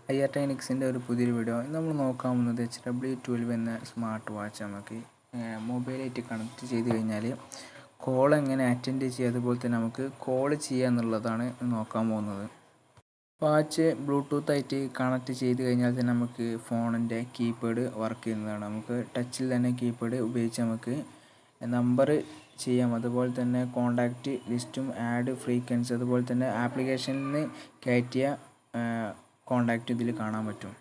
technicsന്റെ ഒരു പുതിയൊരു വീഡിയോ. നമ്മൾ നോക്കാൻ പോകുന്നത് hw12 എന്ന സ്മാർട്ട് വാച്ച് നമുക്ക് മൊബൈലായിട്ട് കണക്ട് ചെയ്ത് കഴിഞ്ഞാൽ കോൾ എങ്ങനെ അറ്റൻഡ് ചെയ്യുക, അതുപോലെ തന്നെ നമുക്ക് കോൾ ചെയ്യുക എന്നുള്ളതാണ് നോക്കാൻ പോകുന്നത്. വാച്ച് ബ്ലൂടൂത്ത് ആയിട്ട് കണക്ട് ചെയ്ത് കഴിഞ്ഞാൽ തന്നെ നമുക്ക് ഫോണിൻ്റെ കീപാഡ് വർക്ക് ചെയ്യുന്നതാണ്. നമുക്ക് ടച്ചിൽ തന്നെ കീപാഡ് ഉപയോഗിച്ച് നമുക്ക് നമ്പർ ചെയ്യാം. അതുപോലെ തന്നെ കോൺടാക്റ്റ് ലിസ്റ്റും ആഡ് ഫ്രീക്വൻസി, അതുപോലെ തന്നെ ആപ്ലിക്കേഷനിൽ നിന്ന് കയറ്റിയ കോൺടാക്റ്റ് ഇതിൽ കാണാൻ പറ്റും.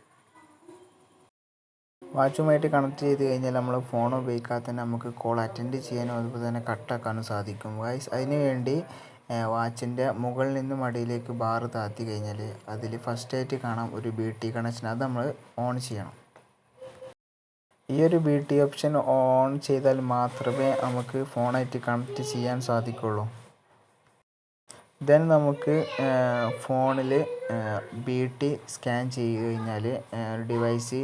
വാച്ചുമായിട്ട് കണക്ട് ചെയ്ത് കഴിഞ്ഞാൽ നമ്മൾ ഫോൺ ഉപയോഗിക്കാതെ തന്നെ നമുക്ക് കോൾ അറ്റൻഡ് ചെയ്യാനും അതുപോലെ തന്നെ കട്ടാക്കാനും സാധിക്കും. അതിന് വേണ്ടി വാച്ചിൻ്റെ മുകളിൽ നിന്നും അടിയിലേക്ക് ബാർ താത്തി കഴിഞ്ഞാൽ അതിൽ ഫസ്റ്റ് ആയിട്ട് കാണാം ഒരു BT കണക്ഷൻ. അത് നമ്മൾ ഓൺ ചെയ്യണം. ഈ ഒരു BT ഓപ്ഷൻ ഓൺ ചെയ്താൽ മാത്രമേ നമുക്ക് ഫോണായിട്ട് കണക്ട് ചെയ്യാൻ സാധിക്കുള്ളൂ. ദെൻ നമുക്ക് ഫോണിൽ BT സ്കാൻ ചെയ്ത് കഴിഞ്ഞാൽ ഡിവൈസ്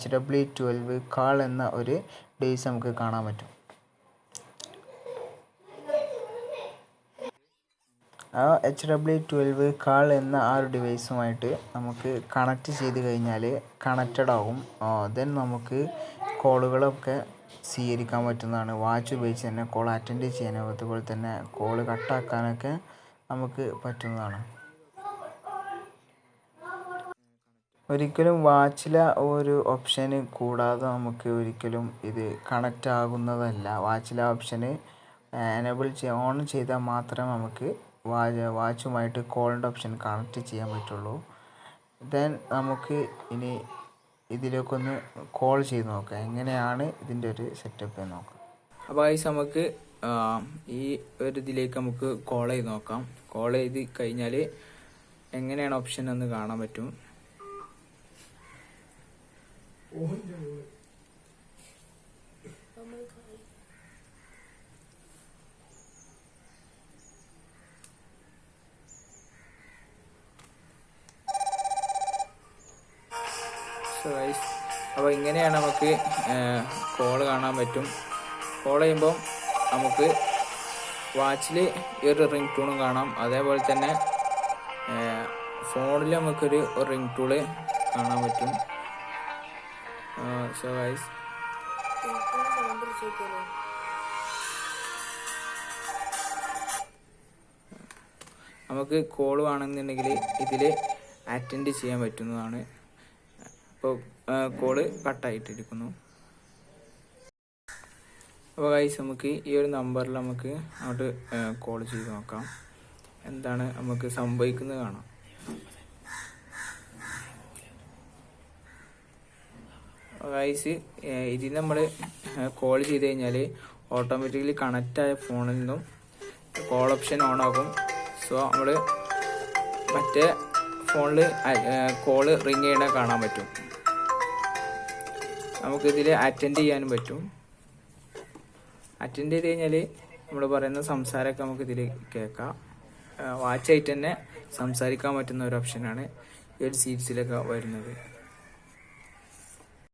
hw12 കാൾ എന്ന ഒരു ഡിവൈസ് നമുക്ക് കാണാൻ പറ്റും. ആ hw12 കാൾ എന്ന ആ ഒരു ഡിവൈസുമായിട്ട് നമുക്ക് കണക്ട് ചെയ്ത് കഴിഞ്ഞാൽ കണക്റ്റഡ് ആകും. ദെൻ നമുക്ക് കോളുകളൊക്കെ സ്വീകരിക്കാൻ പറ്റുന്നതാണ്. വാച്ച് ഉപയോഗിച്ച് തന്നെ കോൾ അറ്റൻഡ് ചെയ്യാനും അതുപോലെ തന്നെ കോൾ കട്ടാക്കാനൊക്കെ നമുക്ക് പറ്റുന്നതാണ്. ഒരിക്കലും വാച്ചിലെ ഒരു ഓപ്ഷന് കൂടാതെ നമുക്ക് ഒരിക്കലും ഇത് കണക്റ്റ് ആകുന്നതല്ല. വാച്ചിലെ ഓപ്ഷന് ഓൺ ചെയ്താൽ മാത്രമേ നമുക്ക് വാച്ചുമായിട്ട് കോളിൻ്റെ ഓപ്ഷൻ കണക്റ്റ് ചെയ്യാൻ പറ്റുള്ളൂ. ദെൻ നമുക്ക് ഇനി ഇതിലേക്കൊന്ന് കോൾ ചെയ്ത് നോക്കാം, എങ്ങനെയാണ് ഇതിൻ്റെ ഒരു സെറ്റപ്പ് എന്ന് നോക്കാം. അപ്പോൾ ഗൈസ് നമുക്ക് ഈ ഒരു ഇതിലേക്ക് നമുക്ക് കോൾ ചെയ്ത് നോക്കാം. കോൾ ചെയ്ത് കഴിഞ്ഞാൽ എങ്ങനെയാണ് ഓപ്ഷൻ എന്ന് കാണാൻ പറ്റും. അപ്പോൾ ഇങ്ങനെയാണ് നമുക്ക് കോൾ കാണാൻ പറ്റും. കോൾ ചെയ്യുമ്പോൾ നമുക്ക് വാച്ചിൽ ഈ ഒരു റിംഗ് ടൂണും കാണാം. അതേപോലെ തന്നെ ഫോണിൽ നമുക്കൊരു റിംഗ് ടൂണ് കാണാൻ പറ്റും. സോ ഗൈസ് നമുക്ക് കോൾ വേണമെന്നുണ്ടെങ്കിൽ ഇതിൽ അറ്റൻഡ് ചെയ്യാൻ പറ്റുന്നതാണ്. ഇപ്പോൾ കോള് കട്ടായിട്ടിരിക്കുന്നു. അപ്പോൾ ഗൈസ് നമുക്ക് ഈ ഒരു നമ്പറിൽ നമുക്ക് അങ്ങോട്ട് കോൾ ചെയ്ത് നോക്കാം, എന്താണ് നമുക്ക് സംഭവിക്കുന്നത് കാണാം. ഗൈസ് ഇതിൽ നമ്മൾ കോൾ ചെയ്ത് കഴിഞ്ഞാൽ ഓട്ടോമാറ്റിക്കലി കണക്റ്റായ ഫോണിൽ നിന്നും കോൾ ഓപ്ഷൻ ഓൺ ആകും. സോ നമ്മൾ മറ്റേ ഫോണിൽ കോള് റിങ് ചെയ്യണ കാണാൻ പറ്റും. നമുക്കിതിൽ അറ്റൻഡ് ചെയ്യാനും പറ്റും. അറ്റൻഡ് ചെയ്ത് കഴിഞ്ഞാൽ നമ്മൾ പറയുന്ന സംസാരമൊക്കെ നമുക്കിതിൽ കേൾക്കാം. വാച്ചായിട്ട് തന്നെ സംസാരിക്കാൻ പറ്റുന്ന ഒരു ഓപ്ഷനാണ് ഈ ഒരു സീരീസിലൊക്കെ വരുന്നത്.